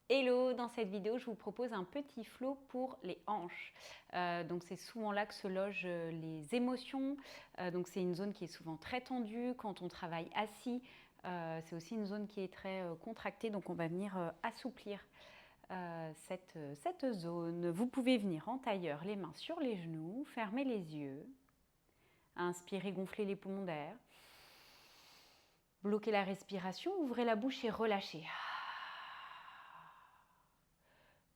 Hello, dans cette vidéo, je vous propose un petit flow pour les hanches. Donc c'est souvent là que se logent les émotions. Donc c'est une zone qui est souvent très tendue quand on travaille assis. C'est aussi une zone qui est très contractée, donc on va venir assouplir cette zone. Vous pouvez venir en tailleur, les mains sur les genoux, fermer les yeux, inspirer, gonfler les poumons d'air, bloquer la respiration, ouvrez la bouche et relâchez.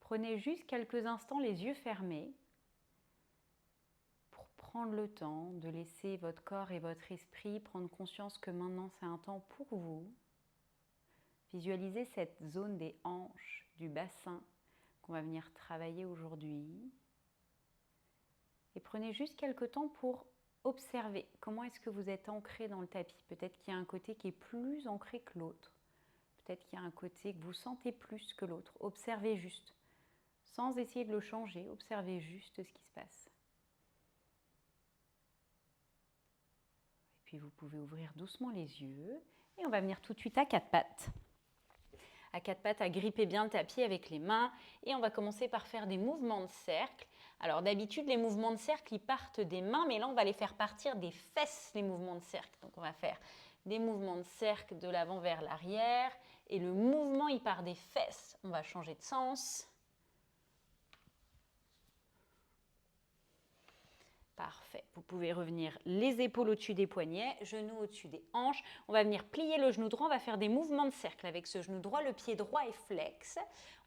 Prenez juste quelques instants les yeux fermés pour prendre le temps de laisser votre corps et votre esprit prendre conscience que maintenant c'est un temps pour vous. Visualisez cette zone des hanches, du bassin qu'on va venir travailler aujourd'hui. Et prenez juste quelques temps pour observer comment est-ce que vous êtes ancré dans le tapis. Peut-être qu'il y a un côté qui est plus ancré que l'autre. Peut-être qu'il y a un côté que vous sentez plus que l'autre. Observez juste. Sans essayer de le changer, observez juste ce qui se passe. Et puis vous pouvez ouvrir doucement les yeux et on va venir tout de suite à quatre pattes. À quatre pattes, à gripper bien le tapis avec les mains et on va commencer par faire des mouvements de cercle. Alors d'habitude, les mouvements de cercle, ils partent des mains, mais là, on va les faire partir des fesses, les mouvements de cercle. Donc on va faire des mouvements de cercle de l'avant vers l'arrière et le mouvement, il part des fesses. On va changer de sens. Parfait. Vous pouvez revenir les épaules au-dessus des poignets, genoux au-dessus des hanches. On va venir plier le genou droit. On va faire des mouvements de cercle avec ce genou droit. Le pied droit est flex.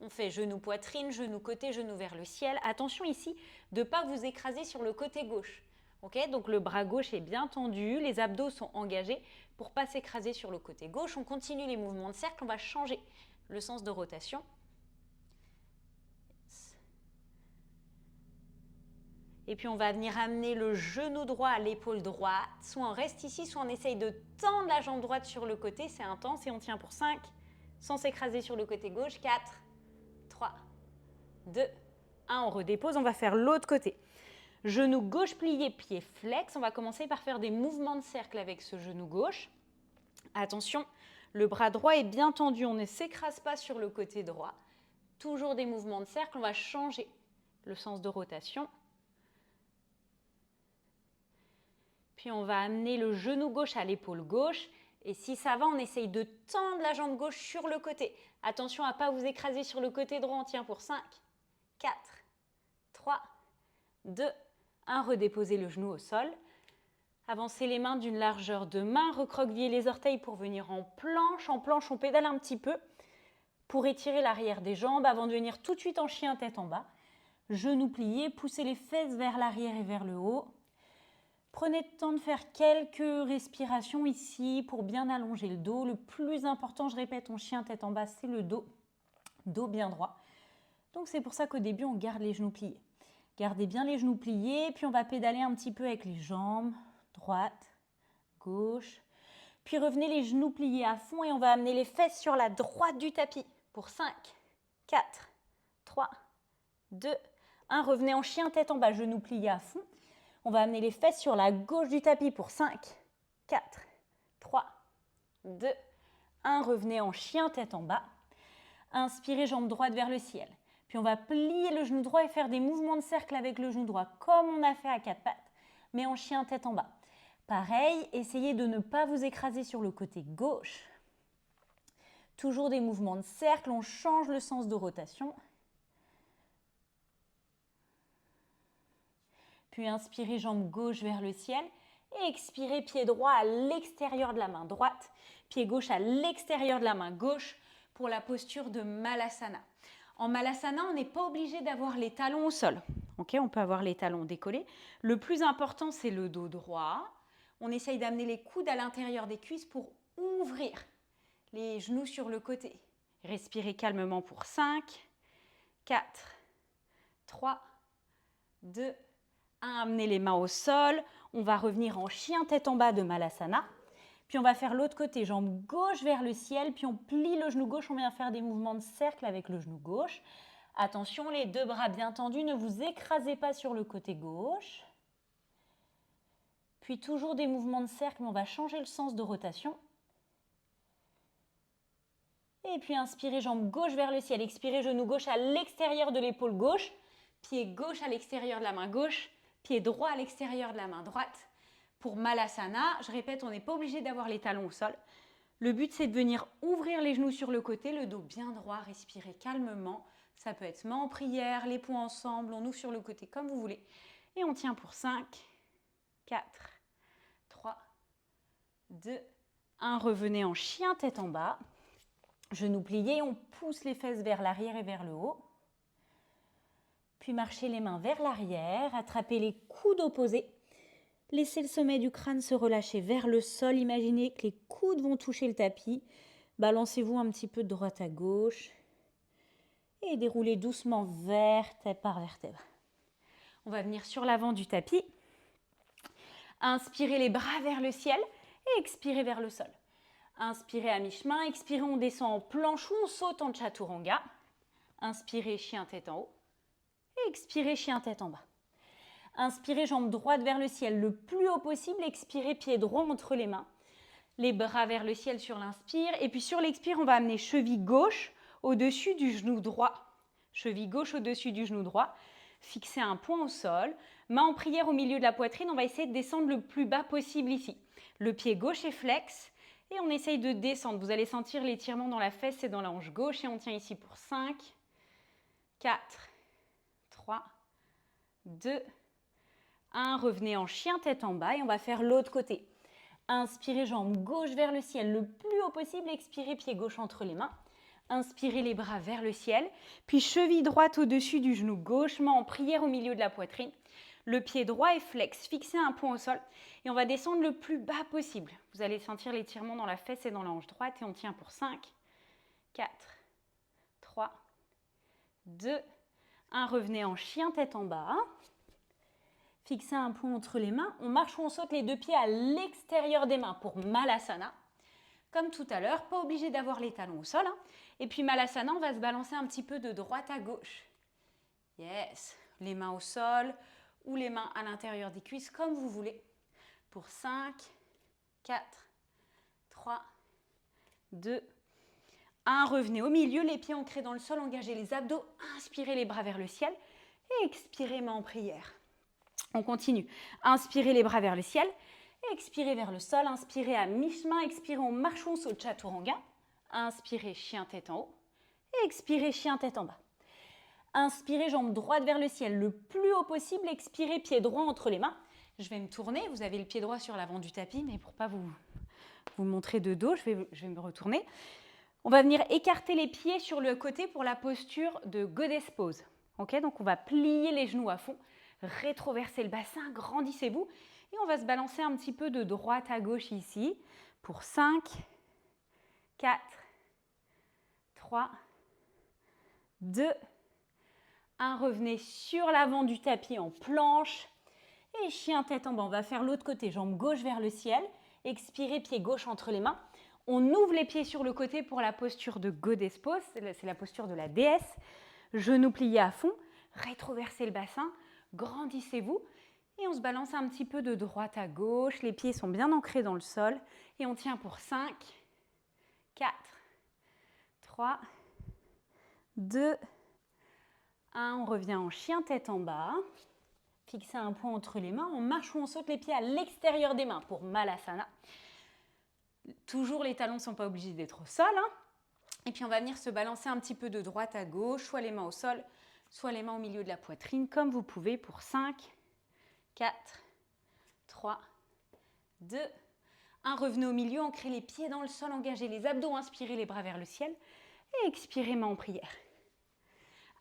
On fait genou poitrine, genou côté, genou vers le ciel. Attention ici de ne pas vous écraser sur le côté gauche. Okay, donc le bras gauche est bien tendu, les abdos sont engagés pour ne pas s'écraser sur le côté gauche. On continue les mouvements de cercle. On va changer le sens de rotation. Et puis on va venir amener le genou droit à l'épaule droite. Soit on reste ici, soit on essaye de tendre la jambe droite sur le côté. C'est intense et on tient pour 5, sans s'écraser sur le côté gauche. 4, 3, 2, 1. On redépose, on va faire l'autre côté. Genou gauche plié, pied flex. On va commencer par faire des mouvements de cercle avec ce genou gauche. Attention, le bras droit est bien tendu, on ne s'écrase pas sur le côté droit. Toujours des mouvements de cercle, on va changer le sens de rotation. Puis on va amener le genou gauche à l'épaule gauche. Et si ça va, on essaye de tendre la jambe gauche sur le côté. Attention à ne pas vous écraser sur le côté droit. On tient pour 5, 4, 3, 2, 1. Redéposez le genou au sol. Avancez les mains d'une largeur de main. Recroquevillez les orteils pour venir en planche. En planche, on pédale un petit peu pour étirer l'arrière des jambes avant de venir tout de suite en chien tête en bas. Genoux pliés, poussez les fesses vers l'arrière et vers le haut. Prenez le temps de faire quelques respirations ici pour bien allonger le dos. Le plus important, je répète, en chien tête en bas, c'est le dos. Dos bien droit. Donc c'est pour ça qu'au début, on garde les genoux pliés. Gardez bien les genoux pliés, puis on va pédaler un petit peu avec les jambes. Droite, gauche. Puis revenez les genoux pliés à fond et on va amener les fesses sur la droite du tapis. Pour 5, 4, 3, 2, 1. Revenez en chien tête en bas, genoux pliés à fond. On va amener les fesses sur la gauche du tapis pour 5, 4, 3, 2, 1. Revenez en chien tête en bas. Inspirez, jambe droite vers le ciel. Puis on va plier le genou droit et faire des mouvements de cercle avec le genou droit, comme on a fait à quatre pattes, mais en chien tête en bas. Pareil, essayez de ne pas vous écraser sur le côté gauche. Toujours des mouvements de cercle, on change le sens de rotation. Puis inspirez, jambe gauche vers le ciel. Et expirez, pied droit à l'extérieur de la main droite. Pied gauche à l'extérieur de la main gauche pour la posture de Malasana. En Malasana, on n'est pas obligé d'avoir les talons au sol. Okay, on peut avoir les talons décollés. Le plus important, c'est le dos droit. On essaye d'amener les coudes à l'intérieur des cuisses pour ouvrir les genoux sur le côté. Respirez calmement pour 5, 4, 3, 2, 1. Amenez les mains au sol. On va revenir en chien tête en bas de Malasana. Puis on va faire l'autre côté, jambe gauche vers le ciel. Puis on plie le genou gauche. On vient faire des mouvements de cercle avec le genou gauche. Attention, les deux bras bien tendus. Ne vous écrasez pas sur le côté gauche. Puis toujours des mouvements de cercle, mais on va changer le sens de rotation. Et puis inspirez, jambe gauche vers le ciel. Expirez, genou gauche à l'extérieur de l'épaule gauche. Pied gauche à l'extérieur de la main gauche. Pied droit à l'extérieur de la main droite. Pour Malasana, je répète, on n'est pas obligé d'avoir les talons au sol. Le but, c'est de venir ouvrir les genoux sur le côté, le dos bien droit, respirez calmement. Ça peut être main en prière, les poings ensemble, on ouvre sur le côté comme vous voulez. Et on tient pour 5, 4, 3, 2, 1. Revenez en chien tête en bas. Genoux pliés, on pousse les fesses vers l'arrière et vers le haut. Puis marchez les mains vers l'arrière, attrapez les coudes opposés. Laissez le sommet du crâne se relâcher vers le sol. Imaginez que les coudes vont toucher le tapis. Balancez-vous un petit peu de droite à gauche. Et déroulez doucement vertèbre par vertèbre. On va venir sur l'avant du tapis. Inspirez les bras vers le ciel et expirez vers le sol. Inspirez à mi-chemin, expirez, on descend en planche ou on saute en chaturanga. Inspirez, chien tête en haut. Et expirez, chien tête en bas. Inspirez, jambe droite vers le ciel le plus haut possible. Expirez, pied droit entre les mains. Les bras vers le ciel sur l'inspire. Et puis sur l'expire, on va amener cheville gauche au-dessus du genou droit. Cheville gauche au-dessus du genou droit. Fixez un point au sol. Main en prière au milieu de la poitrine. On va essayer de descendre le plus bas possible ici. Le pied gauche est flex. Et on essaye de descendre. Vous allez sentir l'étirement dans la fesse et dans la hanche gauche. Et on tient ici pour 5, 4, 3, 2, 1. Revenez en chien tête en bas et on va faire l'autre côté. Inspirez, jambe gauche vers le ciel le plus haut possible. Expirez, pied gauche entre les mains. Inspirez les bras vers le ciel. Puis cheville droite au-dessus du genou gauche. Main en prière au milieu de la poitrine. Le pied droit est flex. Fixez un point au sol. Et on va descendre le plus bas possible. Vous allez sentir l'étirement dans la fesse et dans la hanche droite. Et on tient pour 5, 4, 3, 2, 1. Revenez en chien tête en bas. Fixez un point entre les mains. On marche ou on saute les deux pieds à l'extérieur des mains pour Malasana. Comme tout à l'heure, pas obligé d'avoir les talons au sol. Et puis Malasana, on va se balancer un petit peu de droite à gauche. Yes. Les mains au sol ou les mains à l'intérieur des cuisses, comme vous voulez. Pour 5, 4, 3, 2, 1. Revenez au milieu, les pieds ancrés dans le sol, engagez les abdos. Inspirez les bras vers le ciel et expirez, main en prière. On continue. Inspirez les bras vers le ciel. Expirez vers le sol. Inspirez à mi-chemin. Expirez, on marche, on saute chaturanga. Inspirez, chien tête en haut. Et expirez, chien tête en bas. Inspirez, jambe droite vers le ciel le plus haut possible. Expirez, pied droit entre les mains. Je vais me tourner. Vous avez le pied droit sur l'avant du tapis, mais pour ne pas vous montrer de dos, je vais me retourner. On va venir écarter les pieds sur le côté pour la posture de Goddess Pose. Okay, donc on va plier les genoux à fond. Rétroversez le bassin, grandissez-vous. Et on va se balancer un petit peu de droite à gauche ici. Pour 5, 4, 3, 2, 1. Revenez sur l'avant du tapis en planche. Et chien tête en bas. On va faire l'autre côté. Jambe gauche vers le ciel. Expirez, pied gauche entre les mains. On ouvre les pieds sur le côté pour la posture de Goddess Pose. C'est la posture de la déesse. Genoux pliés à fond. Rétroversez le bassin. Grandissez-vous et on se balance un petit peu de droite à gauche. Les pieds sont bien ancrés dans le sol et on tient pour 5, 4, 3, 2, 1. On revient en chien tête en bas. Fixez un point entre les mains. On marche ou on saute les pieds à l'extérieur des mains pour Malasana. Toujours les talons ne sont pas obligés d'être au sol. Et puis on va venir se balancer un petit peu de droite à gauche, soit les mains au sol, soit les mains au milieu de la poitrine, comme vous pouvez pour 5, 4, 3, 2, 1. Revenez au milieu, ancrez les pieds dans le sol, engagez les abdos, inspirez les bras vers le ciel et expirez, main en prière.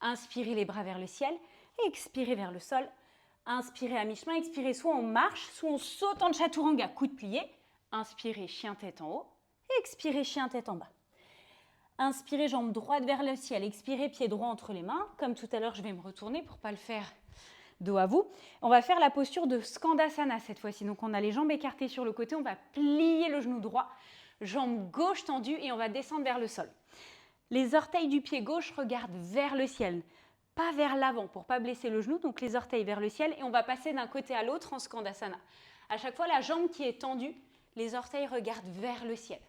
Inspirez les bras vers le ciel et expirez vers le sol. Inspirez à mi-chemin, expirez, soit on marche, soit on saute en chaturanga, coude plié. Inspirez, chien tête en haut et expirez, chien tête en bas. Inspirez, jambe droite vers le ciel. Expirez, pied droit entre les mains. Comme tout à l'heure, je vais me retourner pour ne pas le faire dos à vous. On va faire la posture de Skandasana cette fois-ci. Donc, on a les jambes écartées sur le côté. On va plier le genou droit, jambe gauche tendue et on va descendre vers le sol. Les orteils du pied gauche regardent vers le ciel, pas vers l'avant pour ne pas blesser le genou. Donc, les orteils vers le ciel et on va passer d'un côté à l'autre en Skandasana. À chaque fois, la jambe qui est tendue, les orteils regardent vers le ciel.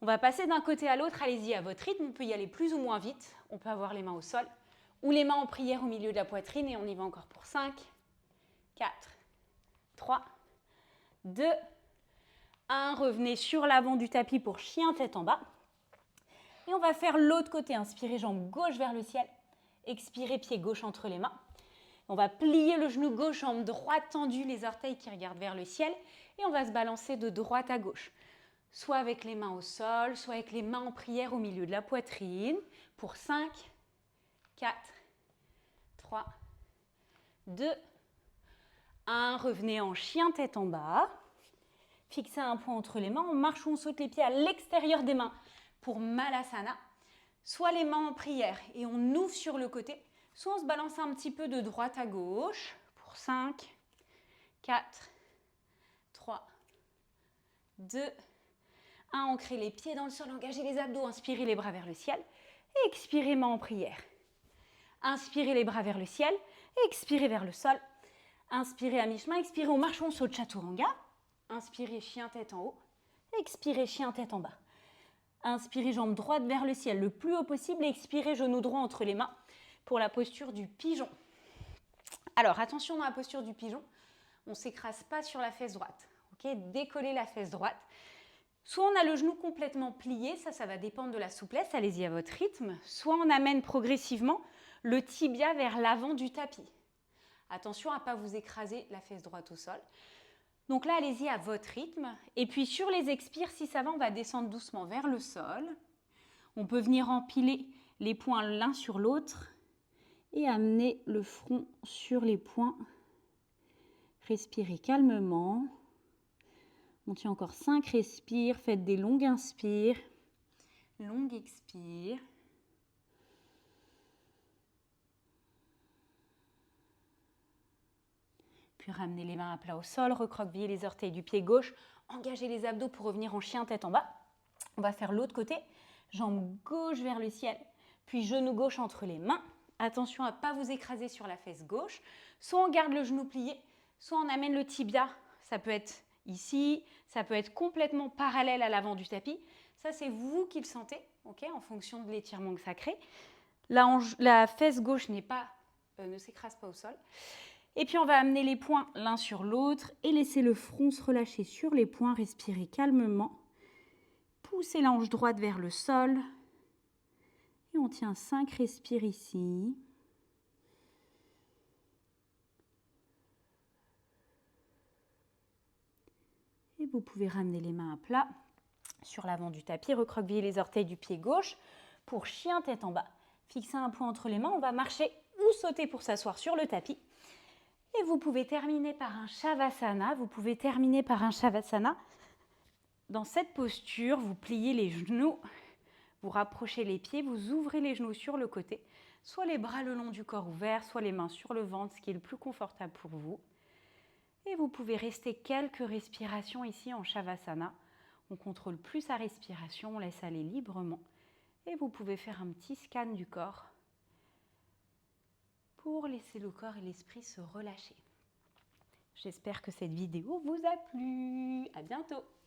On va passer d'un côté à l'autre, allez-y à votre rythme, on peut y aller plus ou moins vite. On peut avoir les mains au sol ou les mains en prière au milieu de la poitrine et on y va encore pour 5, 4, 3, 2, 1. Revenez sur l'avant du tapis pour chien tête en bas. Et on va faire l'autre côté. Inspirez jambe gauche vers le ciel. Expirez pied gauche entre les mains. On va plier le genou gauche, jambe droite tendue, les orteils qui regardent vers le ciel. Et on va se balancer de droite à gauche. Soit avec les mains au sol, soit avec les mains en prière au milieu de la poitrine. Pour 5, 4, 3, 2, 1. Revenez en chien tête en bas. Fixez un point entre les mains. On marche ou on saute les pieds à l'extérieur des mains pour Malasana. Soit les mains en prière et on ouvre sur le côté, soit on se balance un petit peu de droite à gauche pour 5, 4, 3, 2, 1. Ancrez les pieds dans le sol, engagez les abdos, inspirez les bras vers le ciel et expirez main en prière. Inspirez les bras vers le ciel et expirez vers le sol. Inspirez à mi-chemin, expirez, on marche, on saute chaturanga. Inspirez chien tête en haut, expirez chien tête en bas. Inspirez jambe droite vers le ciel le plus haut possible et expirez genou droit entre les mains pour la posture du pigeon. Alors attention dans la posture du pigeon, on ne s'écrase pas sur la fesse droite. Okay, décollez la fesse droite. Soit on a le genou complètement plié, ça va dépendre de la souplesse, allez-y à votre rythme. Soit on amène progressivement le tibia vers l'avant du tapis. Attention à ne pas vous écraser la fesse droite au sol. Donc là, allez-y à votre rythme. Et puis sur les expires, si ça va, on va descendre doucement vers le sol. On peut venir empiler les poings l'un sur l'autre et amener le front sur les poings. Respirez calmement. On tient encore 5 respires. Faites des longues inspires, longues expires. Puis ramenez les mains à plat au sol, recroquevillez les orteils du pied gauche, engagez les abdos pour revenir en chien tête en bas. On va faire l'autre côté, jambe gauche vers le ciel, puis genou gauche entre les mains. Attention à ne pas vous écraser sur la fesse gauche. Soit on garde le genou plié, soit on amène le tibia. Ça peut être ici, ça peut être complètement parallèle à l'avant du tapis. Ça, c'est vous qui le sentez, okay, en fonction de l'étirement que ça crée. La fesse gauche ne s'écrase pas au sol. Et puis on va amener les poings l'un sur l'autre et laisser le front se relâcher sur les poings. Respirez calmement. Poussez la hanche droite vers le sol. Et on tient 5 respires ici. Et vous pouvez ramener les mains à plat sur l'avant du tapis. Recroqueviller les orteils du pied gauche pour chien tête en bas. Fixez un point entre les mains. On va marcher ou sauter pour s'asseoir sur le tapis. Et vous pouvez terminer par un Shavasana. Dans cette posture, vous pliez les genoux, vous rapprochez les pieds, vous ouvrez les genoux sur le côté, soit les bras le long du corps ouvert, soit les mains sur le ventre, ce qui est le plus confortable pour vous. Et vous pouvez rester quelques respirations ici en Shavasana. On contrôle plus sa respiration, on laisse aller librement. Et vous pouvez faire un petit scan du corps pour laisser le corps et l'esprit se relâcher. J'espère que cette vidéo vous a plu. À bientôt!